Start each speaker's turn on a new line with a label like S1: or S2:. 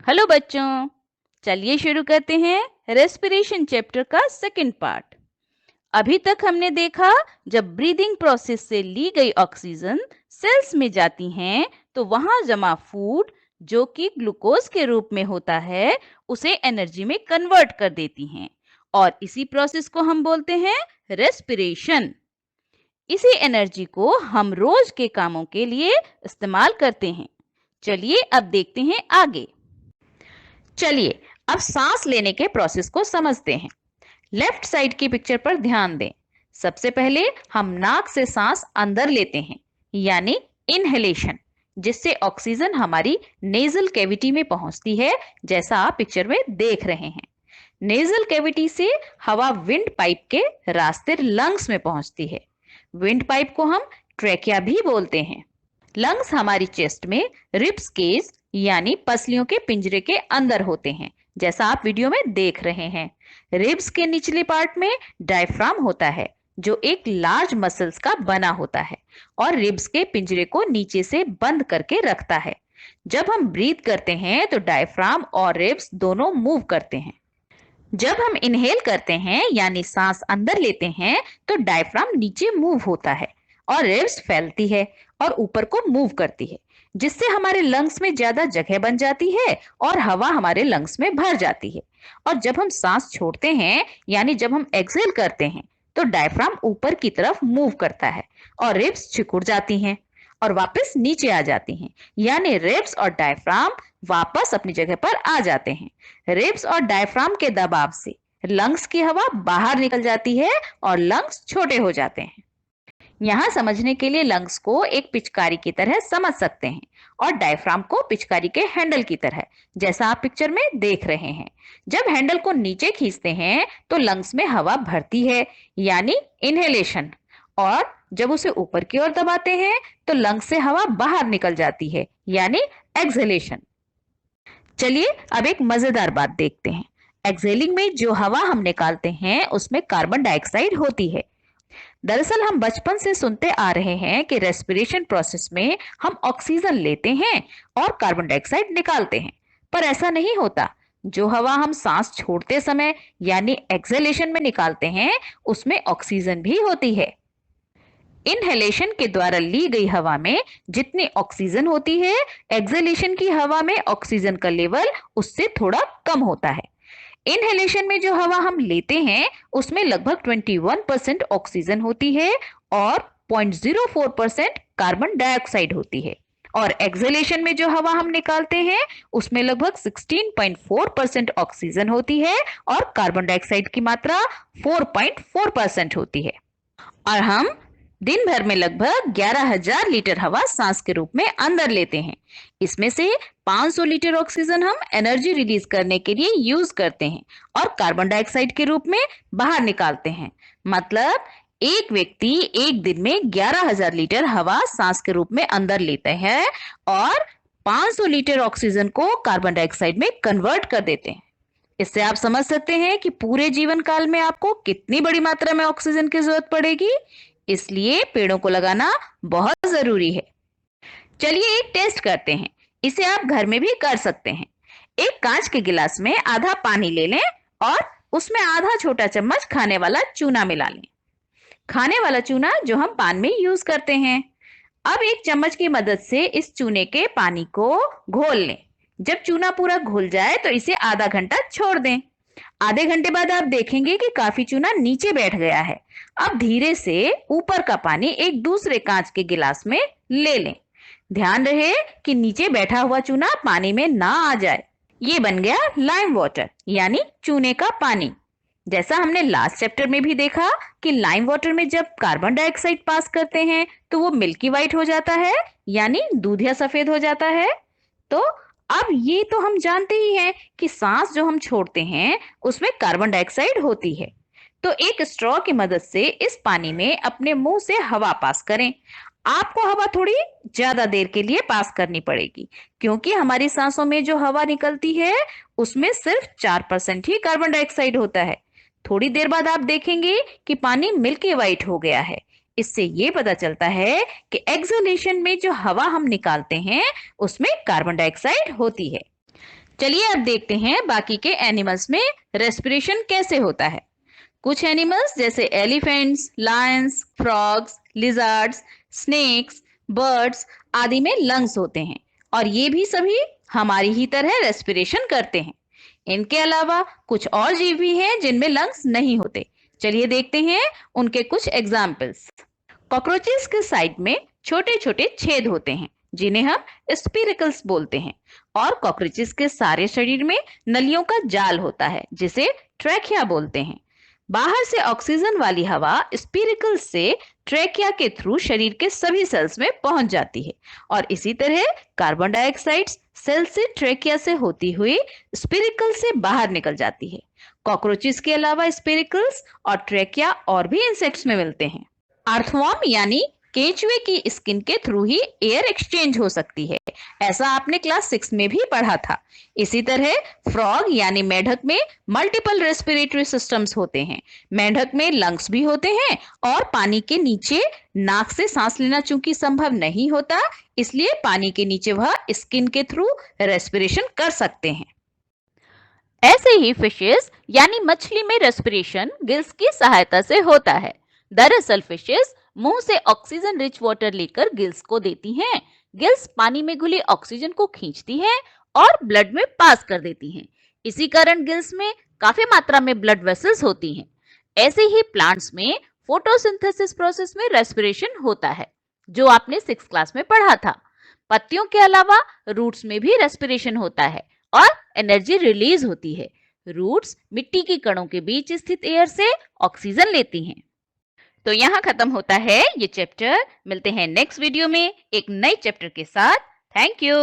S1: Hello बच्चों, चलिए शुरू करते हैं रेस्पिरेशन चैप्टर का सेकंड पार्ट। अभी तक हमने देखा जब ब्रीदिंग प्रोसेस से ली गई ऑक्सीजन सेल्स में जाती हैं तो वहां जमा फूड जो कि ग्लूकोज के रूप में होता है उसे एनर्जी में कन्वर्ट कर देती हैं और इसी प्रोसेस को हम बोलते हैं रेस्पिरेशन। इसी एनर्जी को हम रोज के कामों के लिए इस्तेमाल करते हैं। चलिए अब देखते हैं आगे। चलिए अब सांस लेने के प्रोसेस को समझते हैं। लेफ्ट साइड की पिक्चर पर ध्यान दें। सबसे पहले हम नाक से सांस अंदर लेते हैं यानी इनहेलेशन, जिससे ऑक्सीजन हमारी नेजल कैविटी में पहुंचती है, जैसा आप पिक्चर में देख रहे हैं। नेजल कैविटी से हवा विंड पाइप के रास्ते लंग्स में पहुंचती है। विंड पाइप को हम ट्रेकिया भी बोलते हैं। लंग्स हमारी चेस्ट में रिब्स केज यानी पसलियों के पिंजरे के अंदर होते हैं, जैसा आप वीडियो में देख रहे हैं। रिब्स के निचले पार्ट में डायफ्राम होता है जो एक लार्ज मसल्स का बना होता है और रिब्स के पिंजरे को नीचे से बंद करके रखता है। जब हम ब्रीथ करते हैं तो डायफ्राम और रिब्स दोनों मूव करते हैं। जब हम इनहेल करते हैं यानी सांस अंदर लेते हैं तो डायफ्राम नीचे मूव होता है और रिब्स फैलती है और ऊपर को मूव करती है, जिससे हमारे लंग्स में ज्यादा जगह बन जाती है और हवा हमारे लंग्स में भर जाती है। और जब हम सांस छोड़ते हैं यानी जब हम एक्सहेल करते हैं तो डायफ्राम ऊपर की तरफ मूव करता है और रिब्स सिकुड़ जाती हैं और वापस नीचे आ जाती हैं, यानी रिब्स और डायफ्राम वापस अपनी जगह पर आ जाते हैं। रिब्स और डायफ्राम के दबाव से लंग्स की हवा बाहर निकल जाती है और लंग्स छोटे हो जाते हैं। यहाँ समझने के लिए लंग्स को एक पिचकारी की तरह समझ सकते हैं और डायफ्राम को पिचकारी के हैंडल की तरह, जैसा आप पिक्चर में देख रहे हैं। जब हैंडल को नीचे खींचते हैं तो लंग्स में हवा भरती है यानी इनहेलेशन, और जब उसे ऊपर की ओर दबाते हैं तो लंग्स से हवा बाहर निकल जाती है यानी एक्सहेलेशन। चलिए अब एक मजेदार बात देखते हैं। एक्सहेलिंग में जो हवा हम निकालते हैं उसमें कार्बन डाइऑक्साइड होती है। दरअसल हम बचपन से सुनते आ रहे हैं कि रेस्पिरेशन प्रोसेस में हम ऑक्सीजन लेते हैं और कार्बन डाइऑक्साइड निकालते हैं, पर ऐसा नहीं होता। जो हवा हम सांस छोड़ते समय यानी एक्सहेलेशन में निकालते हैं उसमें ऑक्सीजन भी होती है। इनहेलेशन के द्वारा ली गई हवा में जितनी ऑक्सीजन होती है, एक्सहेलेशन की हवा में ऑक्सीजन का लेवल उससे थोड़ा कम होता है। इनहेलेशन में जो हवा हम लेते हैं उसमें लगभग 21% ऑक्सीजन होती है और 0.04% कार्बन डाइऑक्साइड होती है, और एक्सहेलेशन में जो हवा हम निकालते हैं उसमें लगभग 16.4% ऑक्सीजन होती है और कार्बन डाइऑक्साइड की मात्रा 4.4% होती है। और हम दिन भर में लगभग 11,000 लीटर हवा सांस के रूप में अंदर लेते हैं। इसमें से 500 लीटर ऑक्सीजन हम एनर्जी रिलीज करने के लिए यूज करते हैं और कार्बन डाइऑक्साइड के रूप में बाहर निकालते हैं। मतलब एक व्यक्ति एक दिन में 11,000 लीटर हवा सांस के रूप में अंदर लेते हैं और 500 लीटर ऑक्सीजन को कार्बन डाइऑक्साइड में कन्वर्ट कर देते हैं। इससे आप समझ सकते हैं कि पूरे जीवन काल में आपको कितनी बड़ी मात्रा में ऑक्सीजन की जरूरत पड़ेगी। इसलिए पेड़ों को लगाना बहुत जरूरी है। चलिए एक टेस्ट करते हैं। इसे आप घर में भी कर सकते हैं। एक कांच के गिलास में आधा पानी ले लें और उसमें आधा छोटा चम्मच खाने वाला चूना मिला लें। खाने वाला चूना जो हम पान में यूज करते हैं। अब एक चम्मच की मदद से इस चूने के पानी को घोल लें। जब चूना पूरा घुल जाए तो इसे आधा घंटा छोड़ दें। आधे घंटे बाद आप देखेंगे कि काफी चूना नीचे बैठ गया है। अब धीरे से ऊपर का पानी एक दूसरे कांच के गिलास में ले लें। ध्यान रहे कि नीचे बैठा हुआ चूना पानी में ना आ जाए। ये बन गया लाइम वाटर यानी चूने का पानी। जैसा हमने लास्ट चैप्टर में भी देखा कि लाइम वाटर में जब कार्बन डाइऑक्साइड पास करते हैं तो वो मिल्की वाइट हो जाता है यानी दूधिया सफेद हो जाता है। तो अब ये तो हम जानते ही हैं कि सांस जो हम छोड़ते हैं उसमें कार्बन डाइऑक्साइड होती है। तो एक स्ट्रॉ की मदद से इस पानी में अपने मुंह से हवा पास करें। आपको हवा थोड़ी ज्यादा देर के लिए पास करनी पड़ेगी क्योंकि हमारी सांसों में जो हवा निकलती है उसमें सिर्फ 4% ही कार्बन डाइऑक्साइड होता है। थोड़ी देर बाद आप देखेंगे कि पानी मिल्की वाइट हो गया है। इससे ये पता चलता है कि एक्सहेलेशन में जो हवा हम निकालते हैं उसमें कार्बन डाइऑक्साइड होती है। चलिए अब देखते हैं बाकी के एनिमल्स में रेस्पिरेशन कैसे होता है। कुछ एनिमल्स जैसे elephants, lions, frogs, lizards, snakes, birds आदि में लंग्स होते हैं और ये भी सभी हमारी ही तरह रेस्पिरेशन करते हैं। इनके अलावा कुछ और जीव भी हैं जिनमें लंग्स नहीं होते। चलिए देखते हैं उनके कुछ एग्जाम्पल्स। कॉकरोचेस के साइड में छोटे छोटे छेद होते हैं जिन्हें हम स्पिरिकल्स बोलते हैं और कॉकरोचेस के सारे शरीर में नलियों का जाल होता है जिसे ट्रैकिया बोलते हैं। बाहर से ऑक्सीजन वाली हवा स्पिरिकल्स से ट्रैकिया के थ्रू शरीर के सभी सेल्स में पहुंच जाती है और इसी तरह कार्बन डाइऑक्साइड सेल से ट्रैकिया से होती हुई स्पिरिकल से बाहर निकल जाती है। कॉकरोचेस के अलावा स्पिरिकल्स और ट्रैकिया और भी इंसेक्ट्स में मिलते हैं। अर्थवर्म यानी केंचुए की स्किन के थ्रू ही एयर एक्सचेंज हो सकती है, ऐसा आपने क्लास 6 में भी पढ़ा था। इसी तरह फ्रॉग यानी मेंढक में मल्टीपल रेस्पिरेटरी सिस्टम्स होते हैं। मेंढक में लंग्स भी होते हैं और पानी के नीचे नाक से सांस लेना चूंकि संभव नहीं होता, इसलिए पानी के नीचे वह स्किन के थ्रू रेस्पिरेशन कर सकते हैं। ऐसे ही फिशेस यानी मछली में रेस्पिरेशन गिल्स की सहायता से होता है। दरअसल फिशेस मुंह से ऑक्सीजन रिच वाटर लेकर गिल्स को देती हैं। गिल्स पानी में घुली ऑक्सीजन को खींचती हैं और ब्लड में पास कर देती हैं। इसी कारण गिल्स में काफी मात्रा में ब्लड वेसल्स होती हैं। ऐसे ही प्लांट्स में फोटोसिंथेसिस प्रोसेस में रेस्पिरेशन होता है, जो आपने 6th क्लास में पढ़ा था। पत्तियों के अलावा रूट्स में भी रेस्पिरेशन होता है और एनर्जी रिलीज होती है। रूट्स मिट्टी की कणों के बीच स्थित एयर से ऑक्सीजन लेती हैं। तो यहाँ खत्म होता है ये चैप्टर। मिलते हैं नेक्स्ट वीडियो में एक नए चैप्टर के साथ। Thank you.